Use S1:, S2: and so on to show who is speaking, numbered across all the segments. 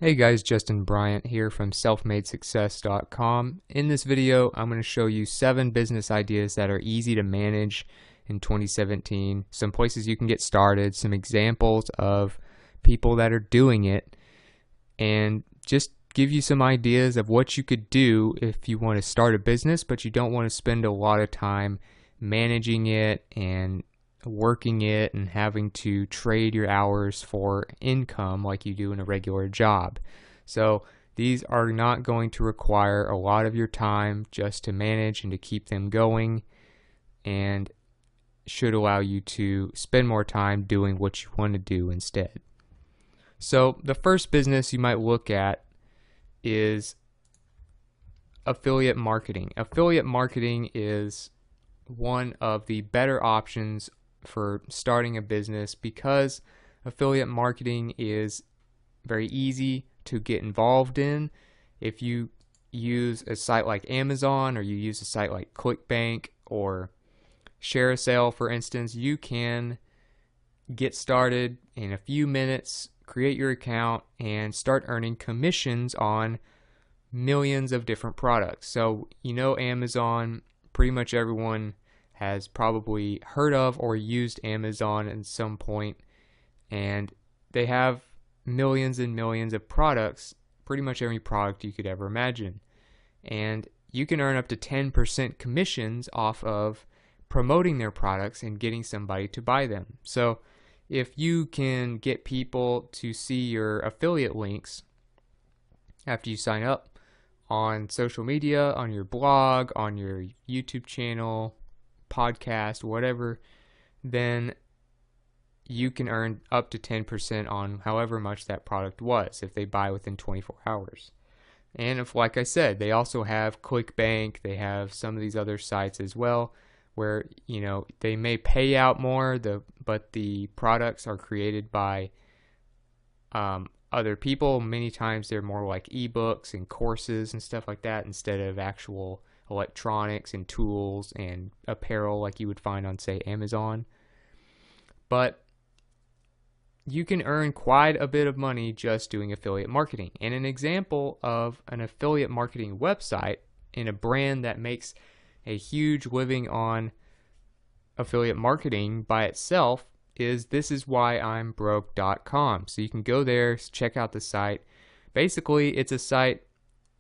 S1: Hey guys, Justin Bryant here from selfmadesuccess.com. In this video, I'm going to show you 7 business ideas that are easy to manage in 2017, some places you can get started, some examples of people that are doing it, and just give you some ideas of what you could do if you want to start a business, but you don't want to spend a lot of time managing it and working it and having to trade your hours for income like you do in a regular job. So these are not going to require a lot of your time just to manage and to keep them going, and should allow you to spend more time doing what you want to do instead. So the first business you might look at is affiliate marketing. Affiliate marketing is one of the better options for starting a business because affiliate marketing is very easy to get involved in. If you use a site like Amazon, or you use a site like ClickBank or ShareASale, for instance, you can get started in a few minutes, create your account, and start earning commissions on millions of different products. So Amazon, pretty much everyone has probably heard of or used Amazon at some point, and they have millions and millions of products, pretty much every product you could ever imagine. And you can earn up to 10% commissions off of promoting their products and getting somebody to buy them. So if you can get people to see your affiliate links after you sign up on social media, on your blog, on your YouTube channel, podcast, whatever, then you can earn up to 10% on however much that product was if they buy within 24 hours. And if, like I said, they also have ClickBank, they have some of these other sites as well where they may pay out more, but the products are created by other people. Many times they're more like ebooks and courses and stuff like that instead of actual electronics and tools and apparel like you would find on, say, Amazon. But you can earn quite a bit of money just doing affiliate marketing. And an example of an affiliate marketing website in a brand that makes a huge living on affiliate marketing by itself is thisiswhyimmbroke.com. So you can go there, check out the site. Basically, it's a site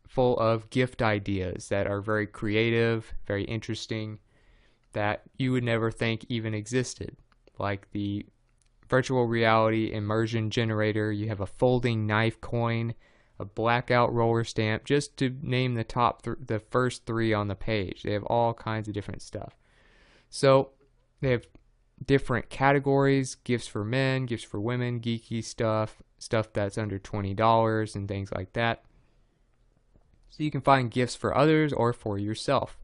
S1: full of gift ideas that are very creative, very interesting, that you would never think even existed. Like the virtual reality immersion generator, you have a folding knife coin, a blackout roller stamp, just to name the first 3 on the page. They have all kinds of different stuff. So they have different categories: gifts for men, gifts for women, geeky stuff that's under $20, and things like that. So you can find gifts for others or for yourself.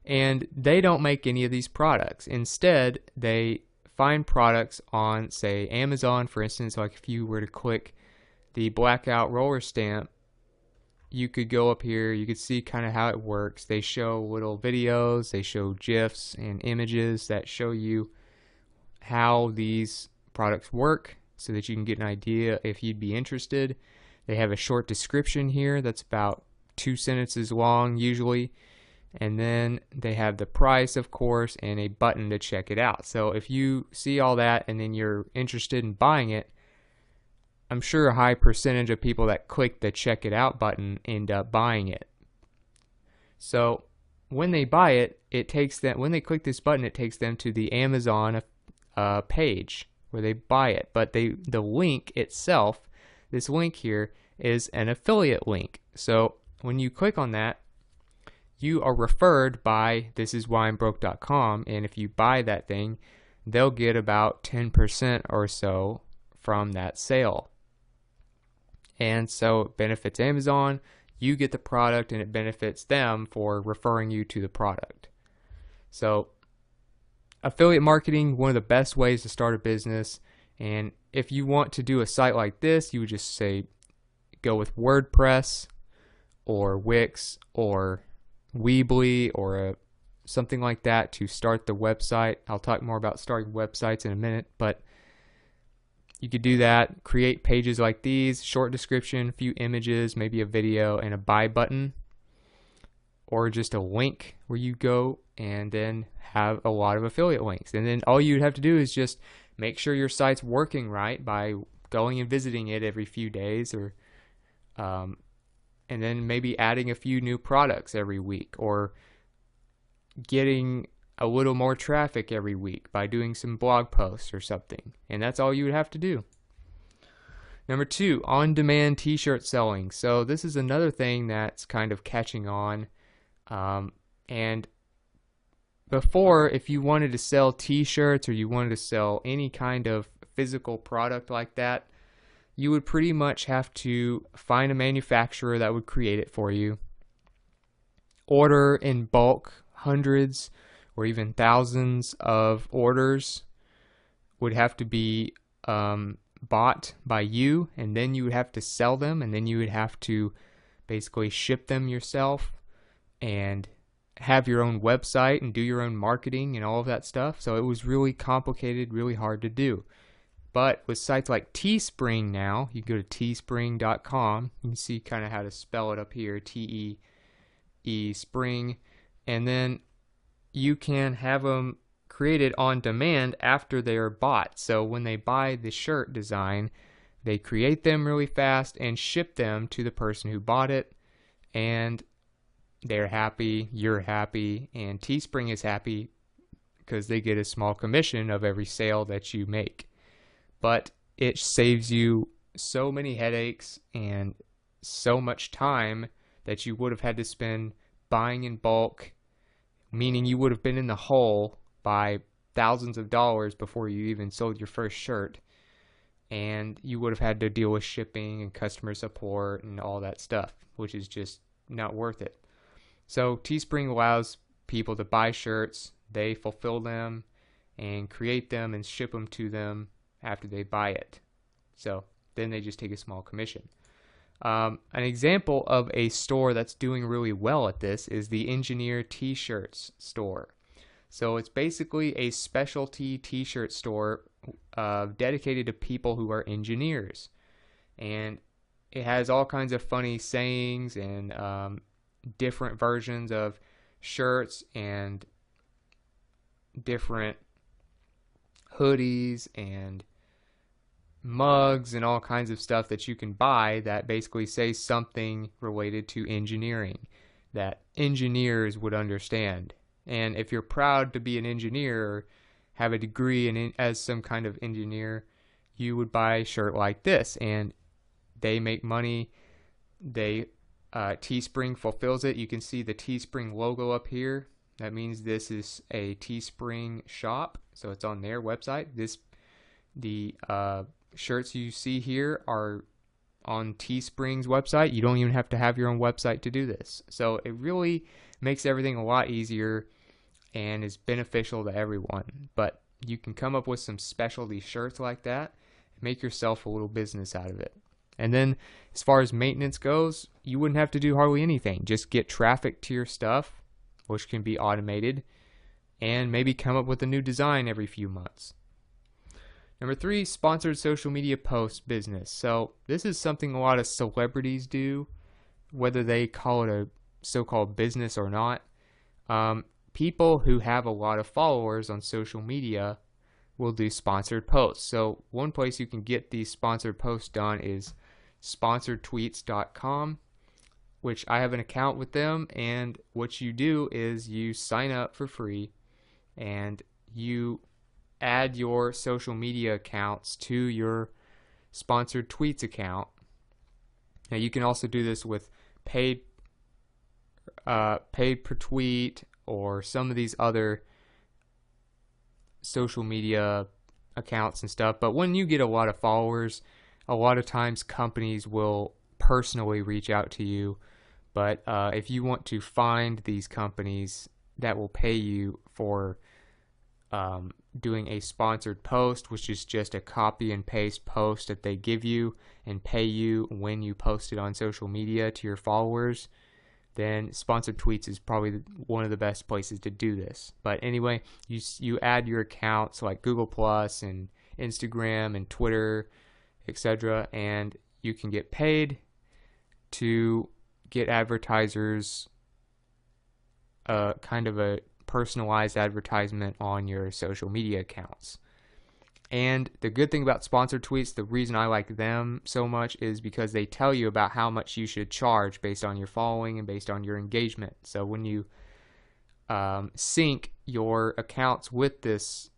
S1: And they don't make any of these products. Instead, they find products on, say, Amazon, for instance. Like if you were to click the blackout roller stamp, you could go up here, you could see kind of how it works. They show little videos, they show GIFs and images that show you how these products work so that you can get an idea if you'd be interested. They have a short description here that's about 2 sentences long usually, and then they have the price, of course, and a button to check it out. So if you see all that and then you're interested in buying it, I'm sure a high percentage of people that click the check it out button end up buying it. So when they buy it, when they click this button, it takes them to the Amazon page where they buy it. But the link itself, this link here, is an affiliate link. So when you click on that, you are referred by thisiswhyimbroke.com, and if you buy that thing, they'll get about 10% or so from that sale. And so it benefits Amazon, you get the product, and it benefits them for referring you to the product. So affiliate marketing, one of the best ways to start a business. And if you want to do a site like this, you would just say go with WordPress or Wix or Weebly or something like that to start the website. I'll talk more about starting websites in a minute, but You could do that, create pages like these, short description, a few images, maybe a video, and a buy button, or just a link where you go and then have a lot of affiliate links. And then all you'd have to do is just make sure your site's working right by going and visiting it every few days, or and then maybe adding a few new products every week, or getting a little more traffic every week by doing some blog posts or something. And that's all you would have to do. Number 2, on-demand t-shirt selling. So this is another thing that's kind of catching on. And before, if you wanted to sell t-shirts, or you wanted to sell any kind of physical product like that, you would pretty much have to find a manufacturer that would create it for you, order in bulk, hundreds or even thousands of orders would have to be bought by you, and then you would have to sell them, and then you would have to basically ship them yourself and have your own website and do your own marketing and all of that stuff. So it was really complicated, really hard to do. But with sites like Teespring now, you go to teespring.com. You can see kind of how to spell it up here, T-E-E Spring. And then you can have them created on demand after they are bought. So when they buy the shirt design, they create them really fast and ship them to the person who bought it. And they're happy, you're happy, and Teespring is happy because they get a small commission of every sale that you make. But it saves you so many headaches and so much time that you would have had to spend buying in bulk, meaning you would have been in the hole by thousands of dollars before you even sold your first shirt. And you would have had to deal with shipping and customer support and all that stuff, which is just not worth it. So Teespring allows people to buy shirts, they fulfill them and create them and ship them to them after they buy it. So then they just take a small commission. An example of a store that's doing really well at this is the Engineer T-Shirts store. So it's basically a specialty T-shirt store dedicated to people who are engineers. And it has all kinds of funny sayings and different versions of shirts and different hoodies and mugs and all kinds of stuff that you can buy that basically say something related to engineering that engineers would understand. And if you're proud to be an engineer or have a degree as some kind of engineer, you would buy a shirt like this, and they make money. Teespring fulfills it. You can see the Teespring logo up here. That means this is a Teespring shop, so it's on their website. The shirts you see here are on Teespring's website. You don't even have to have your own website to do this. So it really makes everything a lot easier and is beneficial to everyone. But you can come up with some specialty shirts like that and make yourself a little business out of it. And then as far as maintenance goes, you wouldn't have to do hardly anything. Just get traffic to your stuff, which can be automated, and maybe come up with a new design every few months. Number 3, sponsored social media post business. So this is something a lot of celebrities do, whether they call it a so-called business or not. People who have a lot of followers on social media will do sponsored posts. So one place you can get these sponsored posts done is sponsoredtweets.com, which I have an account with them. And what you do is you sign up for free and you add your social media accounts to your sponsored tweets account. Now you can also do this with paid per tweet or some of these other social media accounts and stuff. But when you get a lot of followers, a lot of times companies will personally reach out to you. But if you want to find these companies that will pay you for doing a sponsored post, which is just a copy and paste post that they give you and pay you when you post it on social media to your followers, then sponsored tweets is probably one of the best places to do this. But anyway, you add your accounts like Google Plus and Instagram and Twitter etc. And you can get paid to get advertisers kind of a personalized advertisement on your social media accounts. And the good thing about sponsored tweets, the reason I like them so much is because they tell you about how much you should charge based on your following and based on your engagement. So when you sync your accounts with this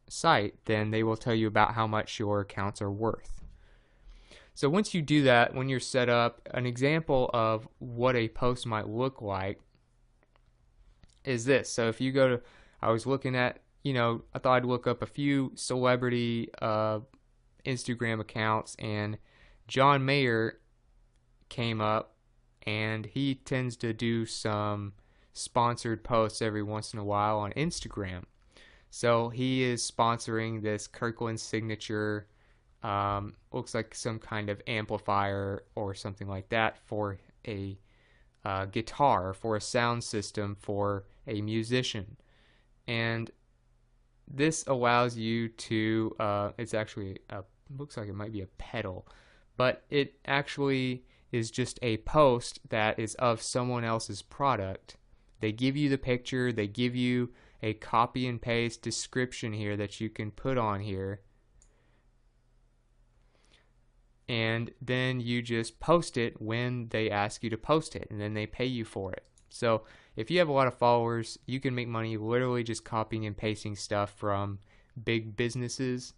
S1: site, then they will tell you about how much your accounts are worth. So once you do that, when you're set up, an example of what a post might look like is this. So if you go to, I was looking at, I thought I'd look up a few celebrity Instagram accounts, and John Mayer came up, and he tends to do some sponsored posts every once in a while on Instagram. So he is sponsoring this Kirkland Signature, looks like some kind of amplifier or something like that for a guitar, for a sound system for a musician. And this allows you to, it's actually, looks like it might be a pedal, but it actually is just a post that is of someone else's product. They give you the picture, they give you a copy and paste description here that you can put on here, and then you just post it when they ask you to post it, and then they pay you for it. So if you have a lot of followers, you can make money literally just copying and pasting stuff from big businesses,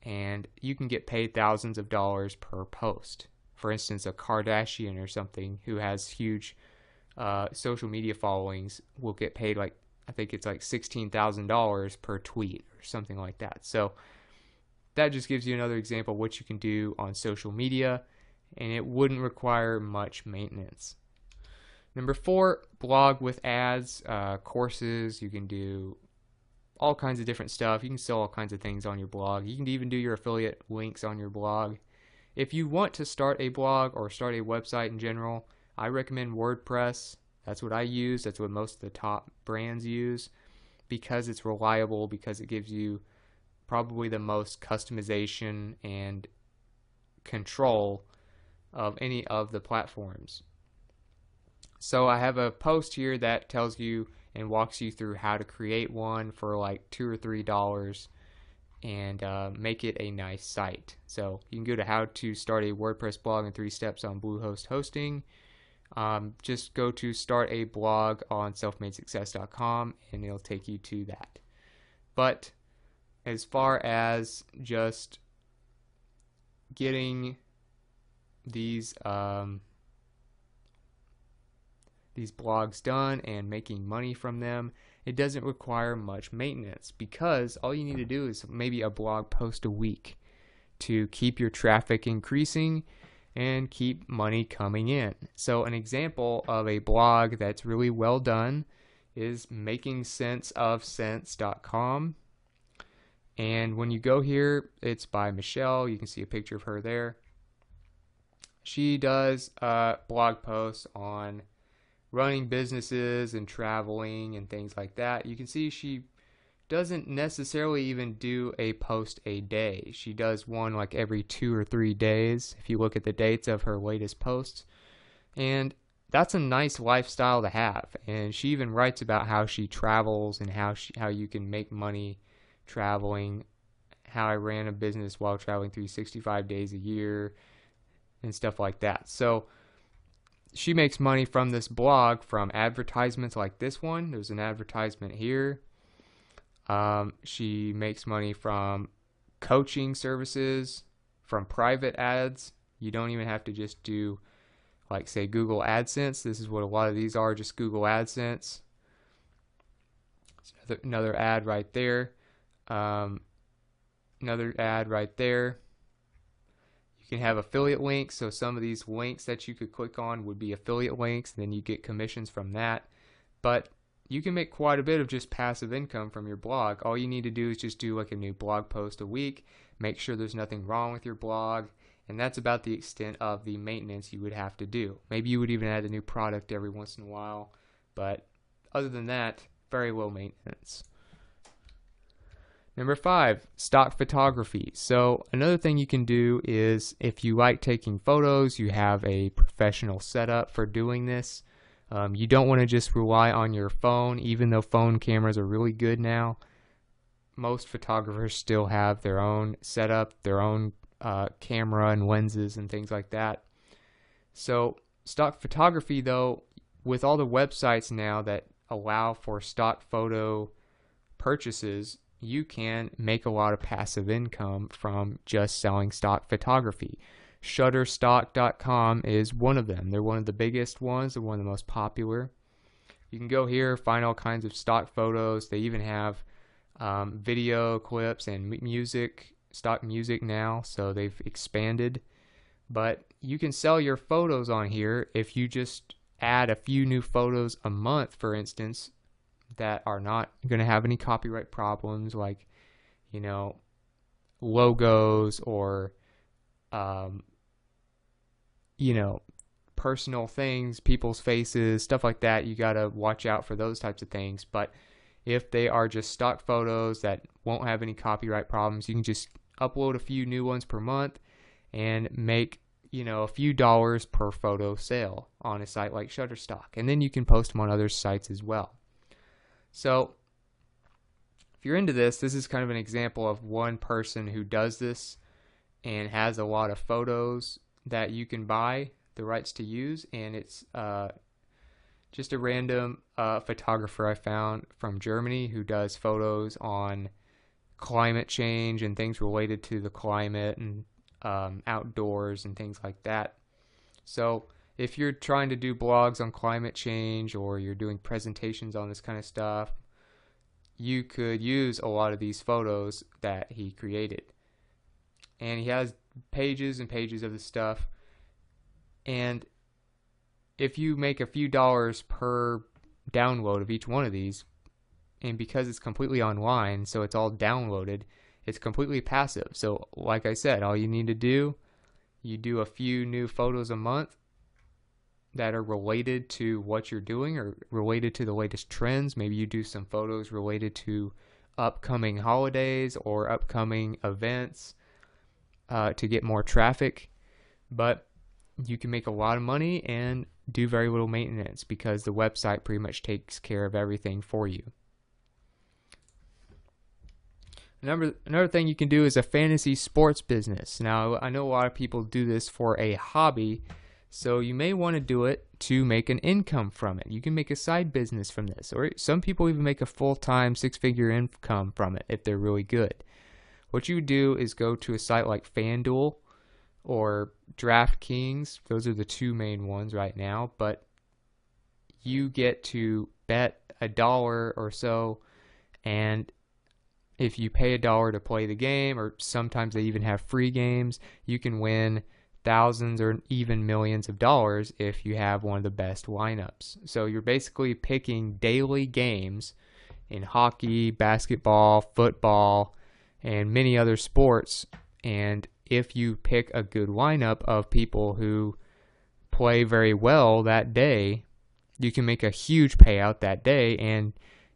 S1: and you can get paid thousands of dollars per post. For instance, a Kardashian or something who has huge social media followings will get paid like, I think it's like $16,000 per tweet or something like that. So that just gives you another example of what you can do on social media, and it wouldn't require much maintenance. Number 4, blog with ads, courses. You can do all kinds of different stuff. You can sell all kinds of things on your blog. You can even do your affiliate links on your blog. If you want to start a blog or start a website in general, I recommend WordPress. That's what I use. That's what most of the top brands use, because it's reliable, because it gives you probably the most customization and control of any of the platforms. So I have a post here that tells you and walks you through how to create one for like $2 or $3 and make it a nice site. So you can go to how to start a WordPress blog in 3 steps on Bluehost Hosting. Just go to start a blog on selfmadesuccess.com and it'll take you to that. But as far as just getting these blogs done and making money from them, it doesn't require much maintenance, because all you need to do is maybe a blog post a week to keep your traffic increasing and keep money coming in. So an example of a blog that's really well done is makingsenseofsense.com. And when you go here, it's by Michelle. You can see a picture of her there. She does blog posts on running businesses and traveling and things like that. You can see she doesn't necessarily even do a post a day. She does one like every 2 or 3 days if you look at the dates of her latest posts. And that's a nice lifestyle to have. And she even writes about how she travels and how you can make money traveling, how I ran a business while traveling 365 days a year and stuff like that. So she makes money from this blog from advertisements like this one. There's an advertisement here. She makes money from coaching services, from private ads. You don't even have to just do, like, say, Google AdSense. This is what a lot of these are, just Google AdSense. Another ad right there. Another ad right there. You can have affiliate links, so some of these links that you could click on would be affiliate links, and then you get commissions from that. But you can make quite a bit of just passive income from your blog. All you need to do is just do like a new blog post a week, make sure there's nothing wrong with your blog, and that's about the extent of the maintenance you would have to do. Maybe you would even add a new product every once in a while, but other than that, very low maintenance. Number 5, stock photography. So another thing you can do is, if you like taking photos, you have a professional setup for doing this. You don't want to just rely on your phone, even though phone cameras are really good now. Most photographers still have their own setup, their own camera and lenses and things like that. So stock photography, though, with all the websites now that allow for stock photo purchases, you can make a lot of passive income from just selling stock photography. Shutterstock.com is one of them. They're one of the biggest ones. They're one of the most popular. You can go here, find all kinds of stock photos. They even have video clips and music, stock music now, so they've expanded. But you can sell your photos on here if you just add a few new photos a month, for instance, that are not going to have any copyright problems, like, you know, logos or, you know, personal things, people's faces, stuff like that. You got to watch out for those types of things. But if they are just stock photos that won't have any copyright problems, you can just upload a few new ones per month and make, you know, a few dollars per photo sale on a site like Shutterstock. And then you can post them on other sites as well. So if you're into this, this is kind of an example of one person who does this and has a lot of photos that you can buy the rights to use. And it's just a random photographer I found from Germany who does photos on climate change and things related to the climate and outdoors and things like that. So if you're trying to do blogs on climate change, or you're doing presentations on this kind of stuff, you could use a lot of these photos that he created. And he has pages and pages of this stuff. And if you make a few dollars per download of each one of these, and because it's completely online, so it's all downloaded, it's completely passive. So like I said, all you need to do, you do a few new photos a month that are related to what you're doing or related to the latest trends. Maybe you do some photos related to upcoming holidays or upcoming events to get more traffic. But you can make a lot of money and do very little maintenance because the website pretty much takes care of everything for you. Another thing you can do is a fantasy sports business. Now, I know a lot of people do this for a hobby, so you may want to do it to make an income from it. You can make a side business from this, or some people even make a full-time six-figure income from it if they're really good. What you do is go to a site like FanDuel or DraftKings. Those are the two main ones right now, but you get to bet $1 or so, and if you pay $1 to play the game, or sometimes they even have free games, you can win thousands or even millions of dollars if you have one of the best lineups. So you're basically picking daily games in hockey, basketball, football, and many other sports. And if you pick a good lineup of people who play very well that day, you can make a huge payout that day and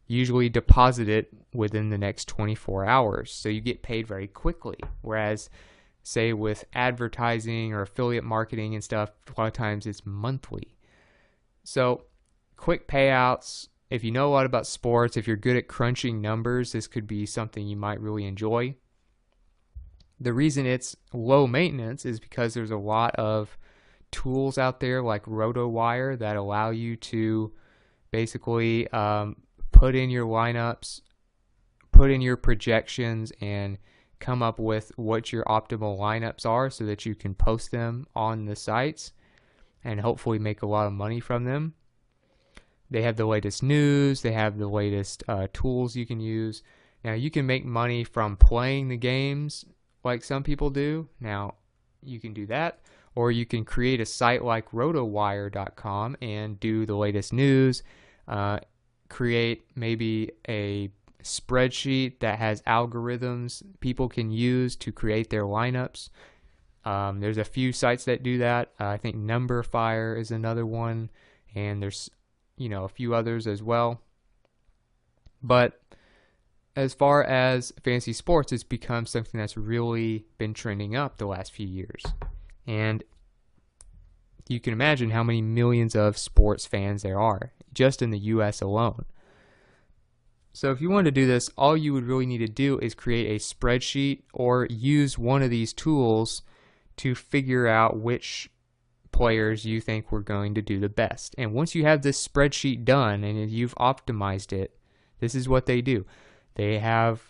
S1: usually deposit it within the next 24 hours. So you get paid very quickly. Whereas, say, with advertising or affiliate marketing and stuff, a lot of times it's monthly. So quick payouts. If you know a lot about sports, if you're good at crunching numbers, this could be something you might really enjoy. The reason it's low maintenance is because there's a lot of tools out there like RotoWire that allow you to basically put in your lineups, put in your projections, and come up with what your optimal lineups are so that you can post them on the sites and hopefully make a lot of money from them. They have the latest news, they have the latest tools you can use. Now, you can make money from playing the games like some people do. Now, you can do that, or you can create a site like rotowire.com and do the latest news, create maybe a spreadsheet that has algorithms people can use to create their lineups. There's a few sites that do that. I think Numberfire is another one, and there's a few others as well. But as far as fantasy sports, it's become something that's really been trending up the last few years. And you can imagine how many millions of sports fans there are just in the US alone. So if you want to do this, all you would really need to do is create a spreadsheet or use one of these tools to figure out which players you think were going to do the best. And once you have this spreadsheet done and you've optimized it, this is what they do. They have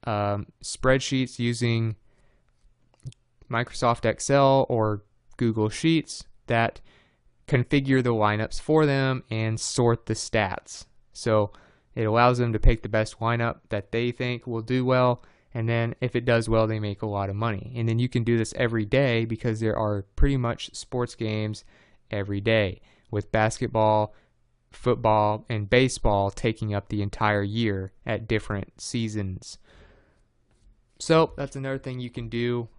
S1: spreadsheets using Microsoft Excel or Google Sheets that configure the lineups for them and sort the stats. So it allows them to pick the best lineup that they think will do well, and then if it does well, they make a lot of money. And then you can do this every day because there are pretty much sports games every day, with basketball, football, and baseball taking up the entire year at different seasons. So that's another thing you can do.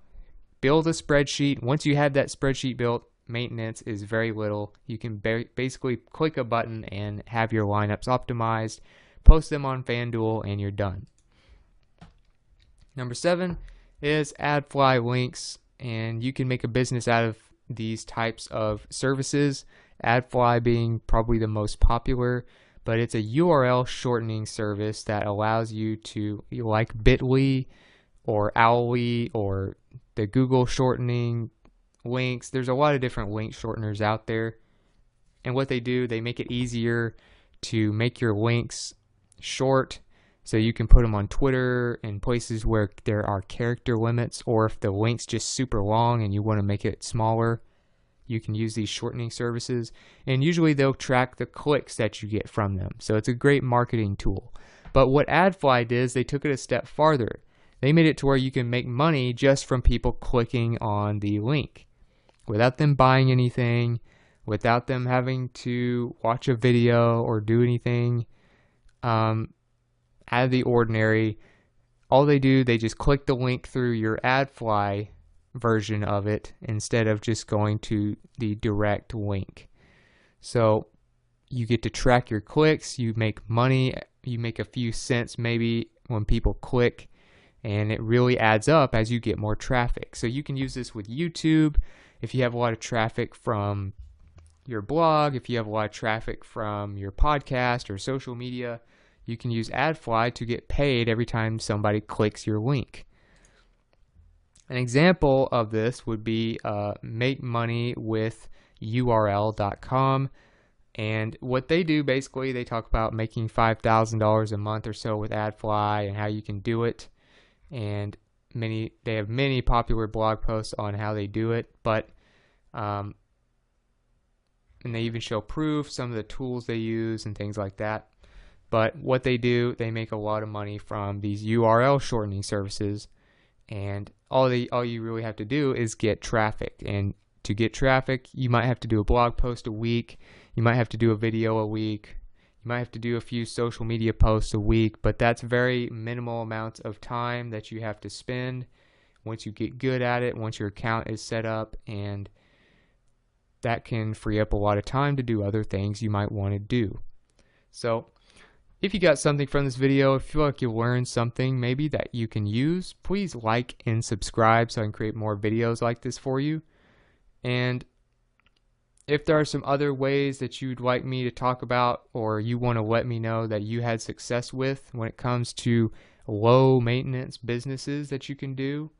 S1: Build a spreadsheet. Once you have that spreadsheet built, maintenance is very little. You can basically click a button and have your lineups optimized, post them on FanDuel, and you're done. Number 7 is AdFly links, and you can make a business out of these types of services, AdFly being probably the most popular, but it's a URL shortening service that allows you to, like Bitly or Owly or the Google shortening links. There's a lot of different link shorteners out there, and what they do, they make it easier to make your links short, so you can put them on Twitter and places where there are character limits, or if the link's just super long and you want to make it smaller, you can use these shortening services, and usually they'll track the clicks that you get from them. So it's a great marketing tool. But what AdFly did is they took it a step farther. They made it to where you can make money just from people clicking on the link without them buying anything, without them having to watch a video or do anything out of the ordinary. All they do, they just click the link through your AdFly version of it instead of just going to the direct link. So you get to track your clicks, you make money, you make a few cents maybe when people click, and it really adds up as you get more traffic. So you can use this with YouTube if you have a lot of traffic from your blog, if you have a lot of traffic from your podcast or social media. You can use AdFly to get paid every time somebody clicks your link. An example of this would be Make Money with URL.com. And what they do, basically, they talk about making $5,000 a month or so with AdFly and how you can do it. And they have many popular blog posts on how they do it, but and they even show proof, some of the tools they use and things like that. But what they do, they make a lot of money from these URL shortening services, and all you really have to do is get traffic. And to get traffic, you might have to do a blog post a week, you might have to do a video a week, you might have to do a few social media posts a week, but that's very minimal amounts of time that you have to spend once you get good at it, once your account is set up, and that can free up a lot of time to do other things you might want to do. So if you got something from this video, if you feel like you learned something maybe that you can use, please like and subscribe so I can create more videos like this for you. And if there are some other ways that you'd like me to talk about, or you want to let me know that you had success with when it comes to low maintenance businesses that you can do,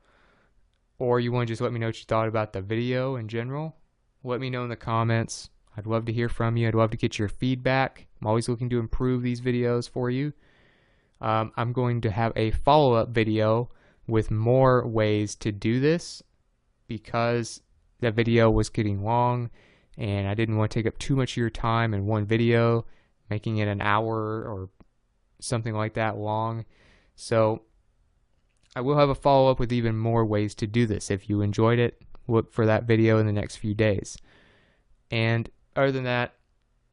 S1: or you want to just let me know what you thought about the video in general, let me know in the comments. I'd love to hear from you. I'd love to get your feedback. I'm always looking to improve these videos for you. I'm going to have a follow-up video with more ways to do this because that video was getting long and I didn't want to take up too much of your time in one video, making it an hour or something like that long. So I will have a follow-up with even more ways to do this. If you enjoyed it, look for that video in the next few days. And other than that,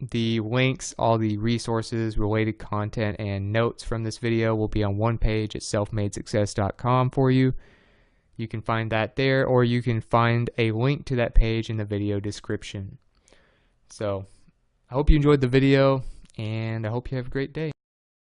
S1: the links, all the resources, related content, and notes from this video will be on one page at selfmadesuccess.com for you. You can find that there, or you can find a link to that page in the video description. So I hope you enjoyed the video, and I hope you have a great day.